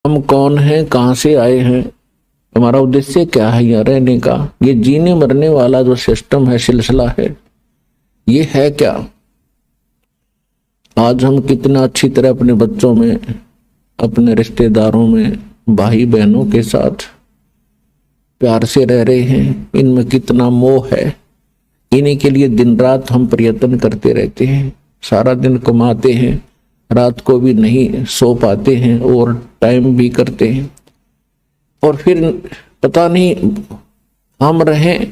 हम कौन हैं, कहाँ से आए हैं, हमारा उद्देश्य क्या है यहाँ रहने का। ये जीने मरने वाला जो सिस्टम है, सिलसिला है, ये है क्या। आज हम कितना अच्छी तरह अपने बच्चों में, अपने रिश्तेदारों में, भाई बहनों के साथ प्यार से रह रहे हैं। इनमें कितना मोह है, इन्हीं के लिए दिन रात हम प्रयत्न करते रहते हैं। सारा दिन कमाते हैं, रात को भी नहीं सो पाते हैं और टाइम भी करते हैं। और फिर पता नहीं हम रहें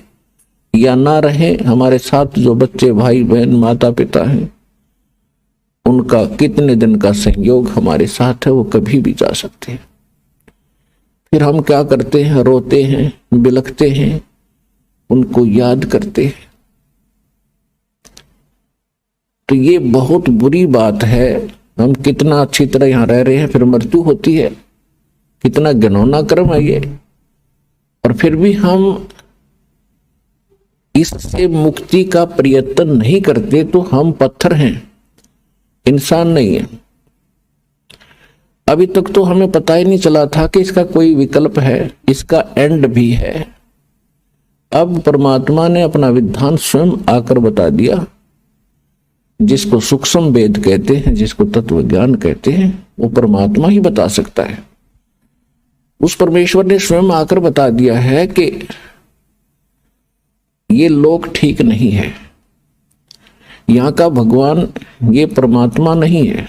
या ना रहें, हमारे साथ जो बच्चे, भाई बहन, माता पिता हैं, उनका कितने दिन का संयोग हमारे साथ है, वो कभी भी जा सकते हैं। फिर हम क्या करते हैं, रोते हैं, बिलखते हैं, उनको याद करते हैं। तो ये बहुत बुरी बात है। हम कितना अच्छी तरह यहां रह रहे हैं, फिर मृत्यु होती है, कितना घिनौना कर्म है ये। और फिर भी हम इससे मुक्ति का प्रयत्न नहीं करते, तो हम पत्थर हैं, इंसान नहीं है। अभी तक तो हमें पता ही नहीं चला था कि इसका कोई विकल्प है, इसका एंड भी है। अब परमात्मा ने अपना विधान स्वयं आकर बता दिया। जिसको सूक्ष्म वेद कहते हैं, जिसको तत्व ज्ञान कहते हैं, वो परमात्मा ही बता सकता है। उस परमेश्वर ने स्वयं आकर बता दिया है कि ये लोक ठीक नहीं है, यहां का भगवान ये परमात्मा नहीं है।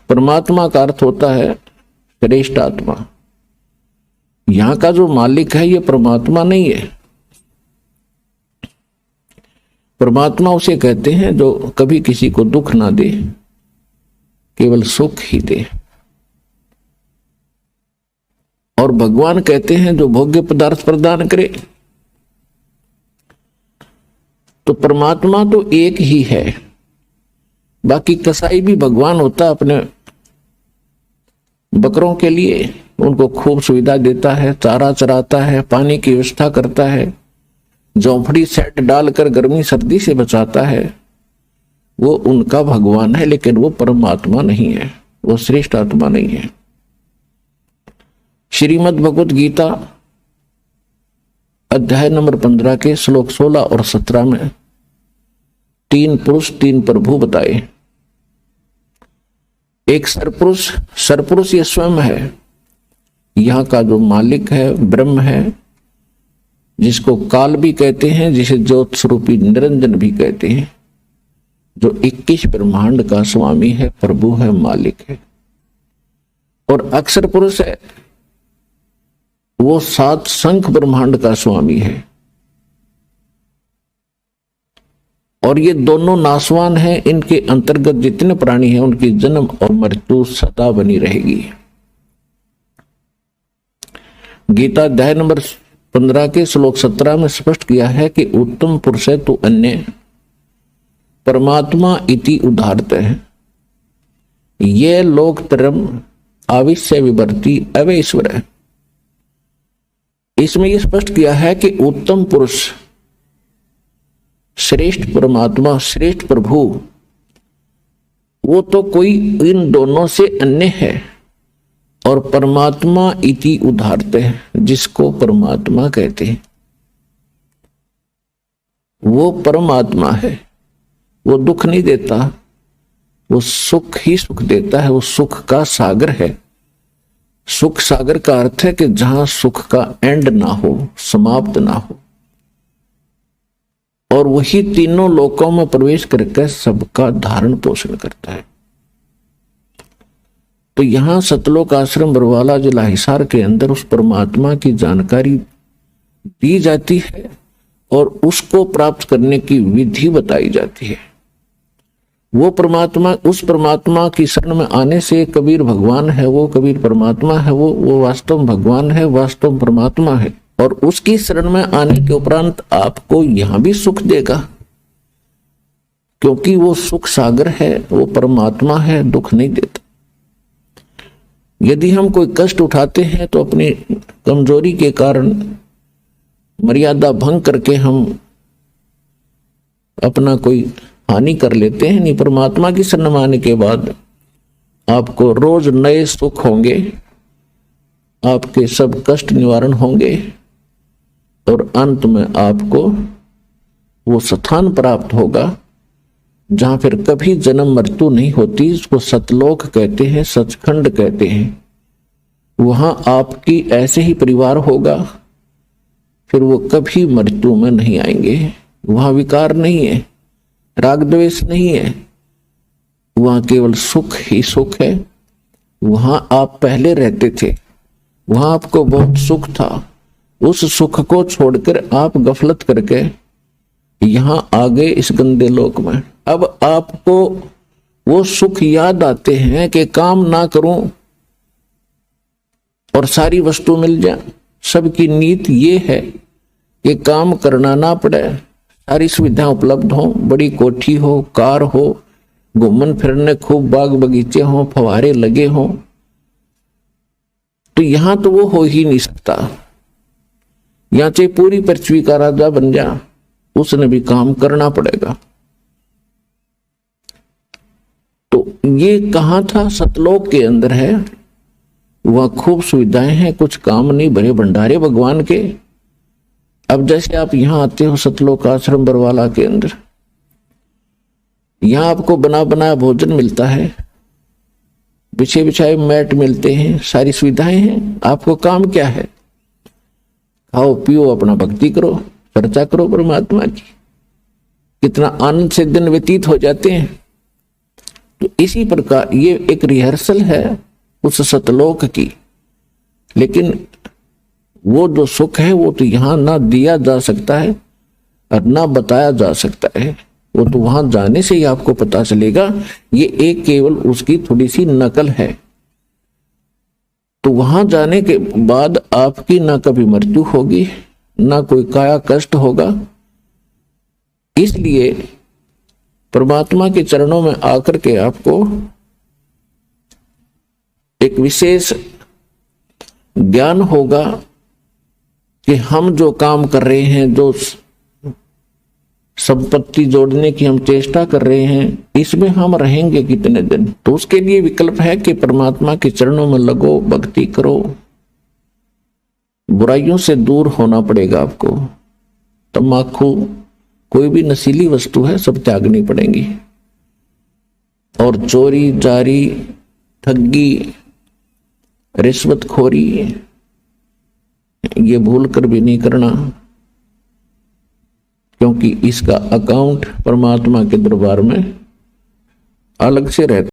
परमात्मा का अर्थ होता है श्रेष्ठ आत्मा। यहां का जो मालिक है ये परमात्मा नहीं है। परमात्मा उसे कहते हैं जो कभी किसी को दुख ना दे, केवल सुख ही दे। और भगवान कहते हैं जो भोग्य पदार्थ प्रदान करे। तो परमात्मा तो एक ही है। बाकी कसाई भी भगवान होता, अपने बकरों के लिए उनको खूब सुविधा देता है, चारा चराता है, पानी की व्यवस्था करता है, झोंपड़ी सेट डालकर गर्मी सर्दी से बचाता है। वो उनका भगवान है, लेकिन वो परमात्मा नहीं है, वो श्रेष्ठ आत्मा नहीं है। श्रीमद् भगवत गीता अध्याय नंबर 15 के श्लोक 16 और 17 में 3 पुरुष 3 प्रभु बताए। एक सरपुरुष ये स्वयं है, यहाँ का जो मालिक है ब्रह्म है, जिसको काल भी कहते हैं, जिसे ज्योत स्वरूपी निरंजन भी कहते हैं, जो 21 ब्रह्मांड का स्वामी है, प्रभु है, मालिक है। और अक्षर पुरुष है, वो 7 शंख ब्रह्मांड का स्वामी है। और ये दोनों नासवान हैं, इनके अंतर्गत जितने प्राणी हैं उनकी जन्म और मृत्यु सदा बनी रहेगी। गीता अध्याय नंबर 15 के श्लोक 17 में स्पष्ट किया है कि उत्तम पुरुष है तो अन्य परमात्मा इति उदाहरत है, ये लोकतरम आविश्य विवर्ती अवैश्वर है। इसमें यह स्पष्ट किया है कि उत्तम पुरुष, श्रेष्ठ परमात्मा, श्रेष्ठ प्रभु, वो तो कोई इन दोनों से अन्य है। और परमात्मा इति उदाहरते है, जिसको परमात्मा कहते हैं, वो परमात्मा है। वो दुख नहीं देता, वो सुख ही सुख देता है। वो सुख का सागर है। सुख सागर का अर्थ है कि जहां सुख का एंड ना हो, समाप्त ना हो। और वही तीनों लोकों में प्रवेश करके सबका धारण पोषण करता है। तो यहां सतलोक आश्रम बरवाला जिला हिसार के अंदर उस परमात्मा की जानकारी दी जाती है और उसको प्राप्त करने की विधि बताई जाती है। वो परमात्मा, उस परमात्मा की शरण में आने से कबीर भगवान है, वो कबीर परमात्मा है, वो वास्तव में भगवान है, वास्तव परमात्मा है। और उसकी शरण में आने के उपरांत आपको यहां भी सुख देगा, क्योंकि वो सुख सागर है, वो परमात्मा है, दुख नहीं देता। यदि हम कोई कष्ट उठाते हैं तो अपनी कमजोरी के कारण, मर्यादा भंग करके हम अपना कोई हानि कर लेते हैं। नहीं, परमात्मा की शरण में आने के बाद आपको रोज नए सुख होंगे, आपके सब कष्ट निवारण होंगे और अंत में आपको वो स्थान प्राप्त होगा जहां फिर कभी जन्म मृत्यु नहीं होती। इसको सतलोक कहते हैं, सचखंड कहते हैं। वहां आपकी ऐसे ही परिवार होगा, फिर वो कभी मृत्यु में नहीं आएंगे। वहां विकार नहीं है, राग द्वेष नहीं है, वहां केवल सुख ही सुख है। वहां आप पहले रहते थे, वहां आपको बहुत सुख था, उस सुख को छोड़कर आप गफलत करके यहां आ गए इस गंदे लोक में। अब आपको वो सुख याद आते हैं कि काम ना करूं और सारी वस्तु मिल जाए। सबकी नीत ये है कि काम करना ना पड़े, सारी सुविधाएं उपलब्ध हो, बड़ी कोठी हो, कार हो, घूमन फिरने खूब बाग बगीचे हो, फवारे लगे हो। तो यहां तो वो हो ही नहीं सकता। यहां चाहे पूरी पृथ्वी का राजा बन जा, उसने भी काम करना पड़ेगा। तो ये कहां था? सतलोक के अंदर है। वह खूब सुविधाएं हैं, कुछ काम नहीं, भरे भंडारे भगवान के। अब जैसे आप यहां आते हो सतलोक आश्रम बरवाला के अंदर, यहां आपको बना बनाया भोजन मिलता है, बिछे बिछाए मैट मिलते हैं, सारी सुविधाएं हैं। आपको काम क्या है? खाओ पियो, अपना भक्ति करो, चर्चा करो परमात्मा की। कितना आनंद से दिन व्यतीत हो जाते हैं। तो इसी प्रकार ये एक रिहर्सल है उस सतलोक की। लेकिन वो जो सुख है वो तो यहां ना दिया जा सकता है और ना बताया जा सकता है। वो तो वहां जाने से ही आपको पता चलेगा। ये एक केवल उसकी थोड़ी सी नकल है। तो वहां जाने के बाद आपकी ना कभी मृत्यु होगी, ना कोई काया कष्ट होगा। इसलिए परमात्मा के चरणों में आकर के आपको एक विशेष ज्ञान होगा कि हम जो काम कर रहे हैं, जो संपत्ति जोड़ने की हम चेष्टा कर रहे हैं, इसमें हम रहेंगे कितने दिन। तो उसके लिए विकल्प है कि परमात्मा के चरणों में लगो, भक्ति करो। बुराइयों से दूर होना पड़ेगा आपको। तम्बाकू, कोई भी नशीली वस्तु है, सब त्यागनी पड़ेंगी। और चोरी जारी, ठगी, रिश्वतखोरी, ये भूल कर भी नहीं करना, क्योंकि इसका अकाउंट परमात्मा के दरबार में अलग से रहता।